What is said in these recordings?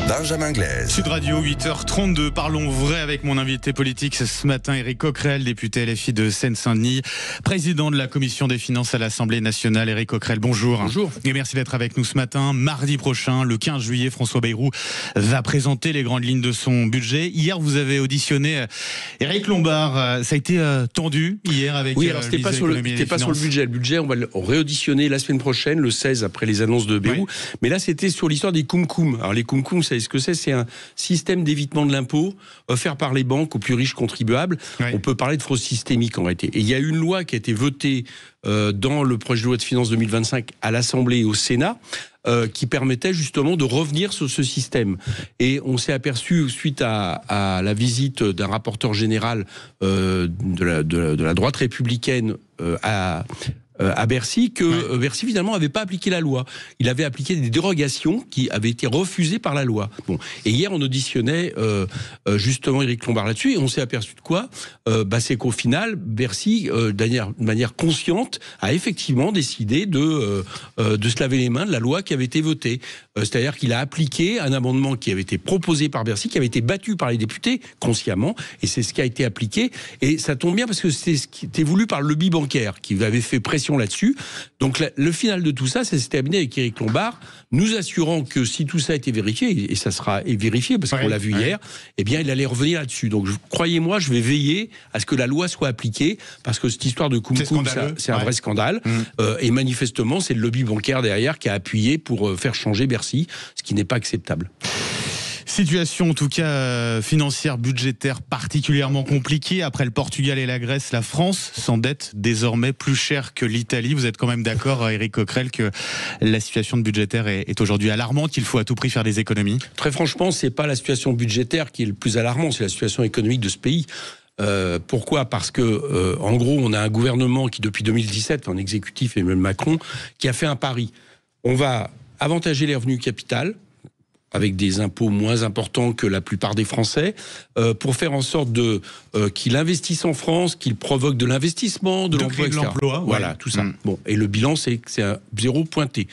Benjamin Glaise. Sud Radio, 8h32. Parlons vrai avec mon invité politique ce matin, Éric Coquerel, député LFI de Seine-Saint-Denis, président de la Commission des finances à l'Assemblée nationale. Éric Coquerel, bonjour. Bonjour. Et merci d'être avec nous ce matin. Mardi prochain, le 15 juillet, François Bayrou va présenter les grandes lignes de son budget. Hier, vous avez auditionné Éric Lombard. Ça a été tendu hier avec Oui, alors c'était pas sur le budget. Le budget, on va le réauditionner la semaine prochaine, le 16, après les annonces de Bayrou. Oui. Mais là, c'était sur l'histoire des koum-koum. Alors les koum-koum, vous savez ce que c'est? C'est un système d'évitement de l'impôt offert par les banques aux plus riches contribuables. Oui. On peut parler de fraude systémique en réalité. Et il y a une loi qui a été votée dans le projet de loi de finances 2025 à l'Assemblée et au Sénat, qui permettait justement de revenir sur ce système. Et on s'est aperçu, suite à la visite d'un rapporteur général de la droite républicaine à Bercy, que Bercy finalement n'avait pas appliqué la loi. Il avait appliqué des dérogations qui avaient été refusées par la loi. Bon. Et hier, on auditionnait justement Éric Lombard là-dessus, et on s'est aperçu de quoi? C'est qu'au final, Bercy, de manière consciente, a effectivement décidé de se laver les mains de la loi qui avait été votée. C'est-à-dire qu'il a appliqué un amendement qui avait été proposé par Bercy, qui avait été battu par les députés consciemment, et c'est ce qui a été appliqué. Et ça tombe bien parce que c'est ce qui était voulu par le lobby bancaire, qui avait fait pression là-dessus. Donc le final de tout ça, ça s'est terminé avec Éric Lombard, nous assurant que si tout ça a été vérifié, et ça sera vérifié parce qu'on l'a vu hier, eh bien il allait revenir là-dessus. Donc croyez-moi, je vais veiller à ce que la loi soit appliquée, parce que cette histoire de koum-koum, c'est un vrai scandale. Et manifestement, c'est le lobby bancaire derrière qui a appuyé pour faire changer Bercy, ce qui n'est pas acceptable. Situation en tout cas financière, budgétaire particulièrement compliquée. Après le Portugal et la Grèce, la France s'endette désormais plus cher que l'Italie. Vous êtes quand même d'accord, Éric Coquerel, que la situation budgétaire est aujourd'hui alarmante, qu'il faut à tout prix faire des économies? Très franchement, c'est pas la situation budgétaire qui est le plus alarmant, c'est la situation économique de ce pays. Pourquoi? Parce que, en gros, on a un gouvernement qui, depuis 2017, un exécutif et même Macron, qui a fait un pari. On va avantager les revenus capital, avec des impôts moins importants que la plupart des Français, pour faire en sorte qu'il investisse en France, qu'il provoque de l'investissement, de l'emploi, etc. Voilà, tout ça. Bon, et le bilan, c'est que c'est un zéro pointé.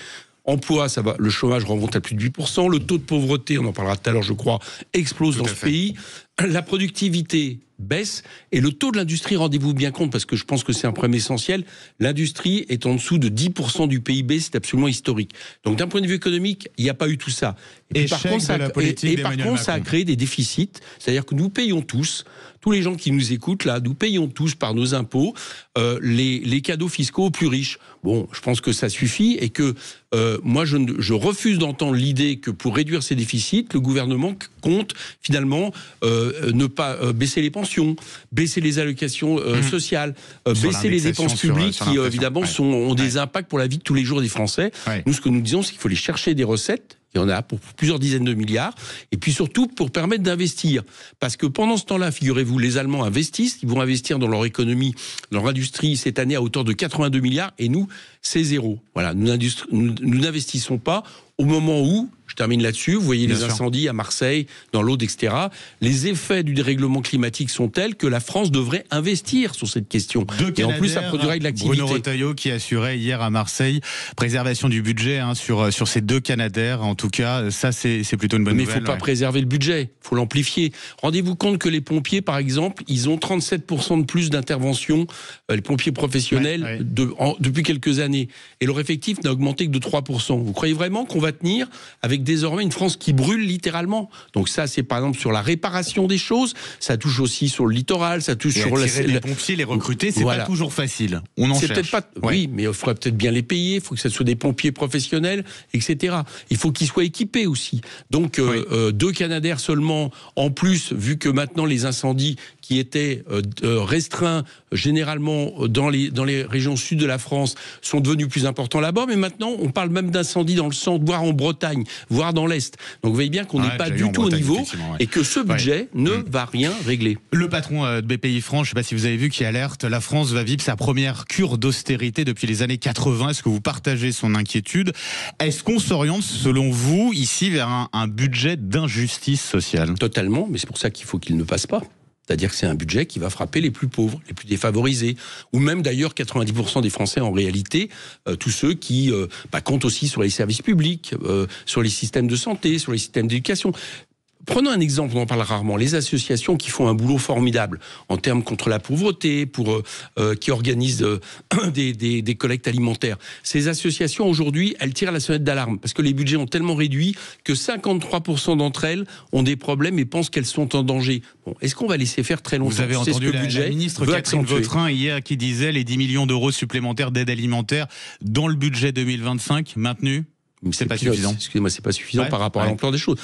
Emploi, ça va, le chômage remonte à plus de 8%, le taux de pauvreté, on en parlera tout à l'heure, je crois, explose dans ce pays. La productivité baisse et le taux de l'industrie, rendez-vous bien compte, parce que je pense que c'est un problème essentiel, l'industrie est en dessous de 10% du PIB, c'est absolument historique. Donc d'un point de vue économique, il n'y a pas eu tout ça. Et par contre, ça a créé des déficits, c'est-à-dire que nous payons tous les gens qui nous écoutent là, nous payons tous par nos impôts les cadeaux fiscaux aux plus riches. Bon, je pense que ça suffit et que moi je refuse d'entendre l'idée que pour réduire ces déficits, le gouvernement compte finalement ne pas baisser les pensions, baisser les allocations sociales, baisser les dépenses publiques qui évidemment ont des impacts pour la vie de tous les jours des Français. Nous, ce que nous disons, c'est qu'il faut aller chercher des recettes. Il y en a pour plusieurs dizaines de milliards, et puis surtout pour permettre d'investir. Parce que pendant ce temps-là, figurez-vous, les Allemands investissent, ils vont investir dans leur économie, dans leur industrie cette année à hauteur de 82 milliards, et nous, c'est zéro. Voilà, nous n'investissons pas au moment où, je termine là-dessus, vous voyez les incendies à Marseille, dans l'Aude, etc. Les effets du dérèglement climatique sont tels que la France devrait investir sur cette question. Et en plus, ça produirait de l'activité. Bruno Retailleau qui assurait hier à Marseille préservation du budget sur ces deux Canadair. En tout cas, ça c'est plutôt une bonne nouvelle. Mais il ne faut pas préserver le budget, il faut l'amplifier. Rendez-vous compte que les pompiers, par exemple, ils ont 37% de plus d'intervention, les pompiers professionnels, depuis quelques années. Et leur effectif n'a augmenté que de 3%. Vous croyez vraiment qu'on va tenir avec désormais une France qui brûle littéralement? Donc ça, c'est par exemple sur la réparation des choses, ça touche aussi sur le littoral, ça touche sur les pompiers, les recruter, c'est pas toujours facile. On en cherche. Peut-être pas, oui, mais il faudrait peut-être bien les payer, il faut que ce soit des pompiers professionnels, etc. Il faut qu'ils soient équipés aussi. Donc 2 Canadair seulement, en plus, vu que maintenant les incendies qui étaient restreints généralement dans les régions sud de la France sont devenus plus importants là-bas, mais maintenant on parle même d'incendies dans le centre, voire en Bretagne, voire dans l'Est. Donc vous voyez bien qu'on n'est pas du tout au niveau et que ce budget ne va rien régler. Le patron de Bpifrance, je ne sais pas si vous avez vu, qui alerte, la France va vivre sa première cure d'austérité depuis les années 80. Est-ce que vous partagez son inquiétude? Est-ce qu'on s'oriente, selon vous, ici vers un budget d'injustice sociale? Totalement, mais c'est pour ça qu'il faut qu'il ne passe pas. C'est-à-dire que c'est un budget qui va frapper les plus pauvres, les plus défavorisés, ou même d'ailleurs 90% des Français en réalité, tous ceux qui comptent aussi sur les services publics, sur les systèmes de santé, sur les systèmes d'éducation. Prenons un exemple, on en parle rarement, les associations qui font un boulot formidable en termes contre la pauvreté, qui organisent des collectes alimentaires. Ces associations, aujourd'hui, elles tirent la sonnette d'alarme parce que les budgets ont tellement réduit que 53% d'entre elles ont des problèmes et pensent qu'elles sont en danger. Bon, est-ce qu'on va laisser faire très longtemps? Vous avez entendu la ministre Catherine Vautrin hier qui disait les 10 millions d'euros supplémentaires d'aide alimentaire dans le budget 2025 maintenus. C'est pas suffisant. Excusez-moi, c'est pas suffisant par rapport à l'ampleur des choses.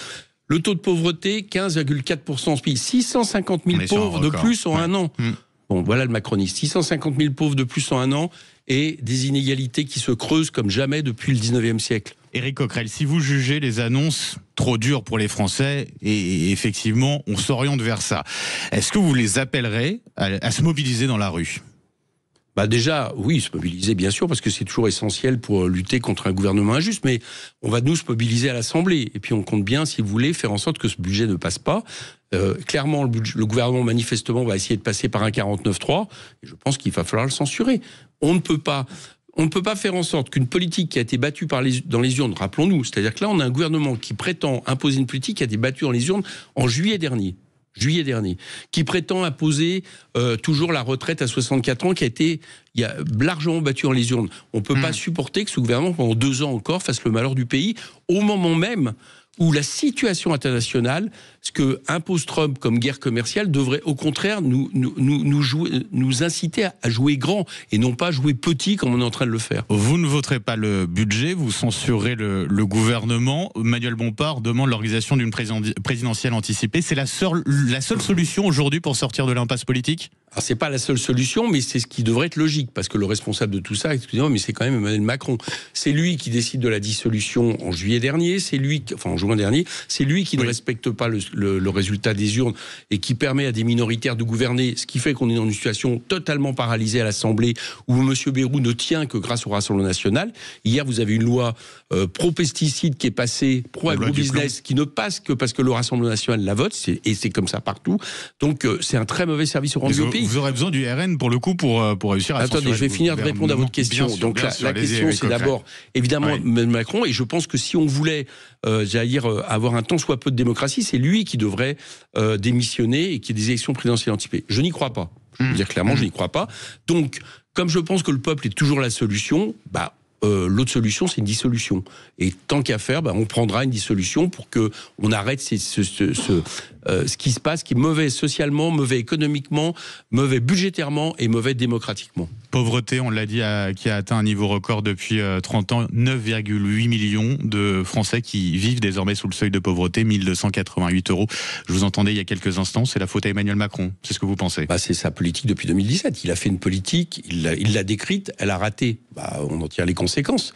Le taux de pauvreté, 15,4% en ce pays. 650 000 pauvres de plus en un an. Bon, voilà le macroniste. 650 000 pauvres de plus en un an et des inégalités qui se creusent comme jamais depuis le 19e siècle. Éric Coquerel, si vous jugez les annonces trop dures pour les Français, et effectivement, on s'oriente vers ça, est-ce que vous les appellerez à se mobiliser dans la rue ? Déjà, oui, se mobiliser, bien sûr, parce que c'est toujours essentiel pour lutter contre un gouvernement injuste, mais on va nous se mobiliser à l'Assemblée. Et puis on compte bien, si vous voulez, faire en sorte que ce budget ne passe pas. Clairement, le gouvernement, manifestement, va essayer de passer par un 49.3, et je pense qu'il va falloir le censurer. On ne peut pas faire en sorte qu'une politique qui a été battue dans les urnes, rappelons-nous, c'est-à-dire que là, on a un gouvernement qui prétend imposer une politique qui a été battue dans les urnes en juillet dernier, qui prétend imposer toujours la retraite à 64 ans, qui a largement battu dans les urnes. On ne peut pas supporter que ce gouvernement, pendant 2 ans encore, fasse le malheur du pays, au moment même où la situation internationale, ce que impose Trump comme guerre commerciale, devrait au contraire nous inciter à jouer grand et non pas jouer petit comme on est en train de le faire. Vous ne voterez pas le budget, vous censurez le gouvernement. Manuel Bompard demande l'organisation d'une présidentielle anticipée. C'est la seule solution aujourd'hui pour sortir de l'impasse politique ? Alors, c'est pas la seule solution, mais c'est ce qui devrait être logique, parce que le responsable de tout ça, excusez-moi, mais c'est quand même Emmanuel Macron. C'est lui qui décide de la dissolution en juin dernier, c'est lui qui ne respecte pas le résultat des urnes et qui permet à des minoritaires de gouverner, ce qui fait qu'on est dans une situation totalement paralysée à l'Assemblée, où M. Bayrou ne tient que grâce au Rassemblement national. Hier, vous avez une loi pro-pesticides qui est passée, pro-agro-business, qui ne passe que parce que le Rassemblement national la vote, et c'est comme ça partout. Donc, c'est un très mauvais service rendu au pays. Vous aurez besoin du RN pour le coup pour réussir à censurer. Attendez, je vais finir de répondre à votre question. Donc la question, c'est d'abord évidemment Macron, et je pense que si on voulait, avoir un tant soit peu de démocratie, c'est lui qui devrait démissionner et qu'il y ait des élections présidentielles anticipées. Je n'y crois pas. Je veux dire clairement, je n'y crois pas. Donc, comme je pense que le peuple est toujours la solution, l'autre solution, c'est une dissolution. Et tant qu'à faire, on prendra une dissolution pour que on arrête ce qui se passe, qui est mauvais socialement, mauvais économiquement, mauvais budgétairement et mauvais démocratiquement. Pauvreté, on l'a dit, qui a atteint un niveau record depuis 30 ans. 9,8 millions de Français qui vivent désormais sous le seuil de pauvreté, 1288 €. Je vous entendais il y a quelques instants, c'est la faute à Emmanuel Macron. C'est ce que vous pensez ? C'est sa politique depuis 2017. Il a fait une politique, il l'a décrite, elle a raté. On en tire les conséquences.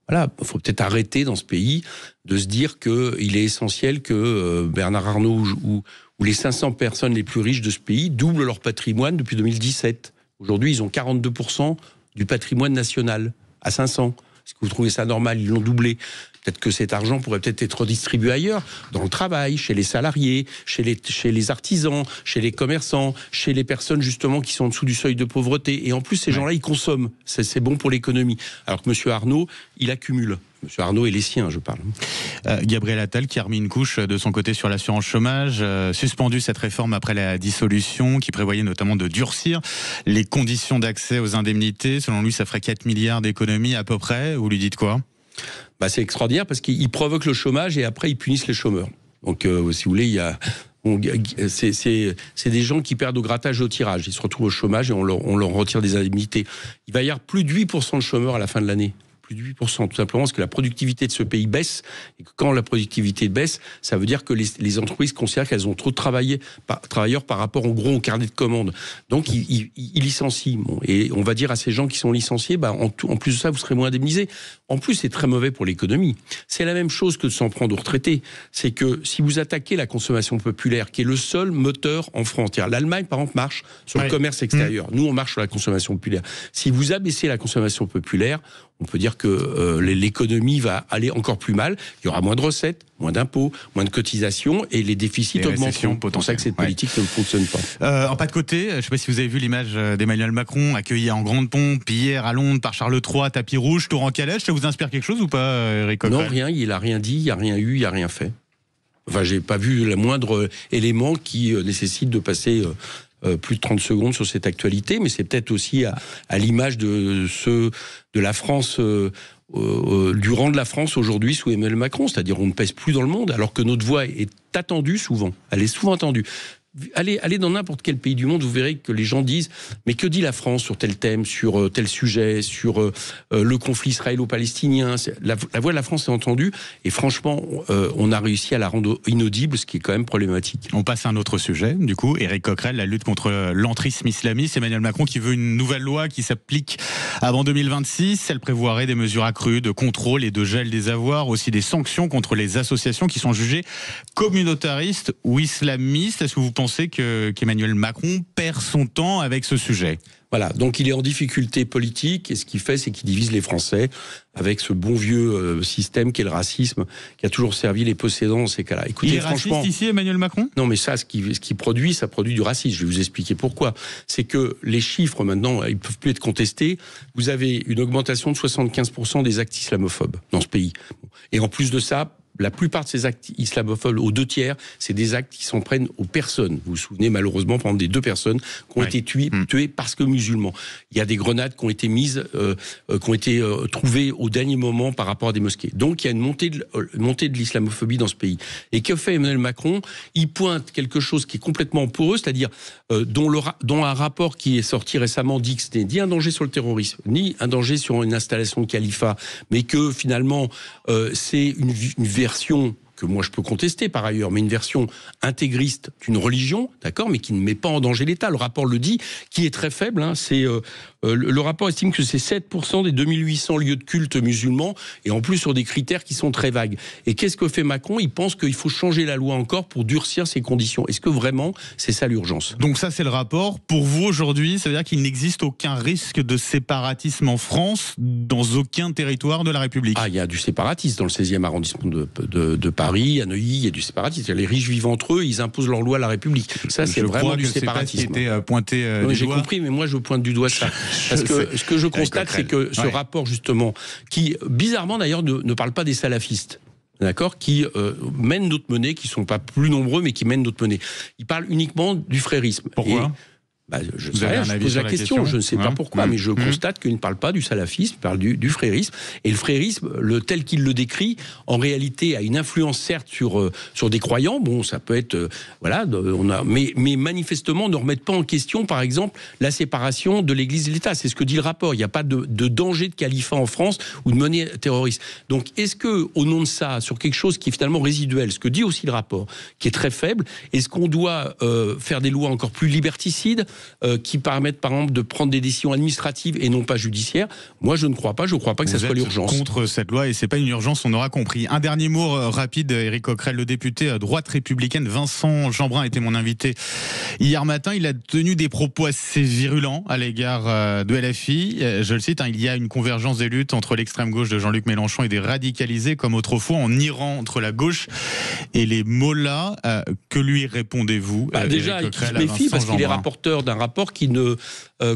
Voilà, il faut peut-être arrêter dans ce pays de se dire qu'il est essentiel que Bernard Arnault ou les 500 personnes les plus riches de ce pays doublent leur patrimoine depuis 2017. Aujourd'hui, ils ont 42% du patrimoine national à 500. Est-ce que vous trouvez ça normal ? Ils l'ont doublé. Peut-être que cet argent pourrait peut-être être redistribué ailleurs, dans le travail, chez les salariés, chez les artisans, chez les commerçants, chez les personnes justement qui sont en dessous du seuil de pauvreté. Et en plus, ces gens-là, ils consomment. C'est bon pour l'économie. Alors que M. Arnault, il accumule. M. Arnault et les siens, je parle. Gabriel Attal qui a remis une couche de son côté sur l'assurance chômage, suspendu cette réforme après la dissolution, qui prévoyait notamment de durcir les conditions d'accès aux indemnités. Selon lui, ça ferait 4 milliards d'économies à peu près. Vous lui dites quoi ? C'est extraordinaire parce qu'il provoque le chômage et après ils punissent les chômeurs. Donc si vous voulez, c'est des gens qui perdent au grattage et au tirage. Ils se retrouvent au chômage et on leur retire des indemnités. Il va y avoir plus de 8% de chômeurs à la fin de l'année. Plus de 8%, tout simplement parce que la productivité de ce pays baisse, et que quand la productivité baisse, ça veut dire que les entreprises considèrent qu'elles ont trop de travailleurs par rapport en gros au carnet de commandes. Donc ils licencient. Et on va dire à ces gens qui sont licenciés, en plus de ça, vous serez moins indemnisés. En plus, c'est très mauvais pour l'économie. C'est la même chose que de s'en prendre aux retraités. C'est que si vous attaquez la consommation populaire, qui est le seul moteur en France, l'Allemagne par exemple marche sur le commerce extérieur. Nous, on marche sur la consommation populaire. Si vous abaissez la consommation populaire, on peut dire que l'économie va aller encore plus mal. Il y aura moins de recettes, moins d'impôts, moins de cotisations et les déficits augmenteront. C'est pour ça que cette politique ne fonctionne pas. En pas de côté, je ne sais pas si vous avez vu l'image d'Emmanuel Macron accueilli en grande pompe hier à Londres par Charles III, tapis rouge, tour en calèche. Ça vous inspire quelque chose ou pas, Éric Coquerel ? Non, rien. Il n'a rien dit, il n'y a rien eu, il n'y a rien fait. Enfin, j'ai pas vu le moindre élément qui nécessite de passer plus de 30 secondes sur cette actualité, mais c'est peut-être aussi à l'image de la France, du rang de la France aujourd'hui sous Emmanuel Macron, c'est-à-dire on ne pèse plus dans le monde, alors que notre voix est attendue souvent, elle est souvent attendue. Allez dans n'importe quel pays du monde, vous verrez que les gens disent « Mais que dit la France sur tel thème, sur tel sujet, sur le conflit israélo-palestinien ?» La voix de la France est entendue et franchement, on a réussi à la rendre inaudible, ce qui est quand même problématique. On passe à un autre sujet, du coup, Éric Coquerel, la lutte contre l'entrisme islamiste. Emmanuel Macron qui veut une nouvelle loi qui s'applique avant 2026. Elle prévoirait des mesures accrues de contrôle et de gel des avoirs, aussi des sanctions contre les associations qui sont jugées communautaristes ou islamistes. Est-ce que vous pensez qu'Emmanuel Macron perd son temps avec ce sujet ? Voilà, donc il est en difficulté politique et ce qu'il fait, c'est qu'il divise les Français avec ce bon vieux système qu'est le racisme, qui a toujours servi les possédants dans ces cas-là. Écoutez, il est raciste ici, Emmanuel Macron ? Non, mais ça, ce qui produit, ça produit du racisme. Je vais vous expliquer pourquoi. C'est que les chiffres, maintenant, ils ne peuvent plus être contestés. Vous avez une augmentation de 75% des actes islamophobes dans ce pays. Et en plus de ça, la plupart de ces actes islamophobes, aux 2/3, c'est des actes qui s'en prennent aux personnes. Vous vous souvenez malheureusement, par exemple, des 2 personnes qui ont été tuées parce que musulmans. Il y a des grenades qui ont été mises, qui ont été trouvées au dernier moment par rapport à des mosquées. Donc il y a une montée de l'islamophobie dans ce pays. Et que fait Emmanuel Macron ? Il pointe quelque chose qui est complètement poreux, c'est-à-dire dont un rapport qui est sorti récemment dit que ce n'est ni un danger sur le terrorisme, ni un danger sur une installation de califat, mais que finalement c'est une version que moi je peux contester par ailleurs, mais une version intégriste d'une religion, d'accord, mais qui ne met pas en danger l'État. Le rapport le dit, qui est très faible. Le rapport estime que c'est 7% des 2800 lieux de culte musulmans, et en plus sur des critères qui sont très vagues. Et qu'est-ce que fait Macron ? Il pense qu'il faut changer la loi encore pour durcir ces conditions. Est-ce que vraiment c'est ça l'urgence ? Donc ça c'est le rapport. Pour vous aujourd'hui, ça veut dire qu'il n'existe aucun risque de séparatisme en France, dans aucun territoire de la République ? Ah, il y a du séparatisme dans le 16e arrondissement de Paris, à Neuilly, il y a du séparatisme. Les riches vivent entre eux, ils imposent leur loi à la République. Ça, c'est vraiment du séparatisme. C'est pas ce qui était pointé du doigt. J'ai compris, mais moi je pointe du doigt ça. Parce que ce que je constate, c'est que ce rapport, justement, qui, bizarrement d'ailleurs, ne parle pas des salafistes, d'accord, qui mènent notre monnaie, qui ne sont pas plus nombreux, mais qui mènent notre monnaie. Il parle uniquement du frérisme. Pourquoi ? Je pose la question, je ne sais pas pourquoi, mais je constate qu'il ne parle pas du salafisme, il parle du frérisme. Et le frérisme, tel qu'il le décrit, en réalité, a une influence certes sur des croyants. Bon, ça peut être, mais manifestement ne remettent pas en question, par exemple, la séparation de l'Église et l'État. C'est ce que dit le rapport. Il n'y a pas de danger de califat en France ou de monnaie terroriste. Donc, est-ce que, au nom de ça, sur quelque chose qui est finalement résiduel, ce que dit aussi le rapport, qui est très faible, est-ce qu'on doit faire des lois encore plus liberticides? Qui permettent par exemple de prendre des décisions administratives et non pas judiciaires. Moi je ne crois pas, que ça soit l'urgence. Contre cette loi et c'est pas une urgence, on aura compris. Un dernier mot rapide, Éric Coquerel, le député droite républicaine Vincent Jeanbrun était mon invité hier matin. Il a tenu des propos assez virulents à l'égard de LFI. Je le cite, il y a une convergence des luttes entre l'extrême gauche de Jean-Luc Mélenchon et des radicalisés comme autrefois en Iran entre la gauche et les mollahs. Que lui répondez-vous? Déjà, il se méfie parce qu'il est rapporteur d'un rapport qui ne,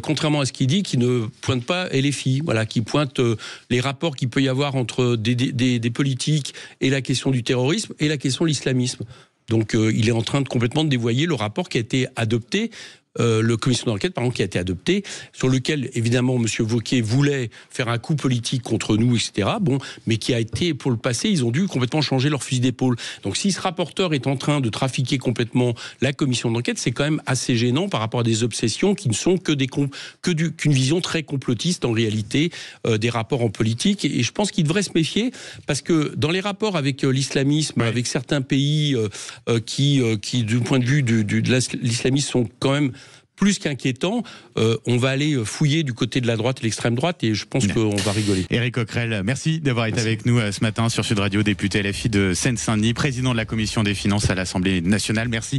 contrairement à ce qu'il dit, qui ne pointe pas LFI, qui pointe les rapports qu'il peut y avoir entre des politiques et la question du terrorisme et la question de l'islamisme. Donc il est en train de complètement dévoyer le rapport qui a été adopté. Le commission d'enquête, par exemple, qui a été adopté, sur lequel, évidemment, M. Wauquiez voulait faire un coup politique contre nous, etc. Bon, mais qui a été, pour le passé, ils ont dû complètement changer leur fusil d'épaule. Donc, si ce rapporteur est en train de trafiquer complètement la commission d'enquête, c'est quand même assez gênant par rapport à des obsessions qui ne sont qu'une vision très complotiste, en réalité, des rapports en politique. Et je pense qu'il devrait se méfier, parce que dans les rapports avec l'islamisme, avec certains pays qui, du point de vue de l'islamisme, sont quand même plus qu'inquiétant, on va aller fouiller du côté de la droite et l'extrême droite et je pense qu'on va rigoler. Éric Coquerel, merci d'avoir été avec nous ce matin sur Sud Radio, député LFI de Seine-Saint-Denis, président de la commission des finances à l'Assemblée nationale. Merci.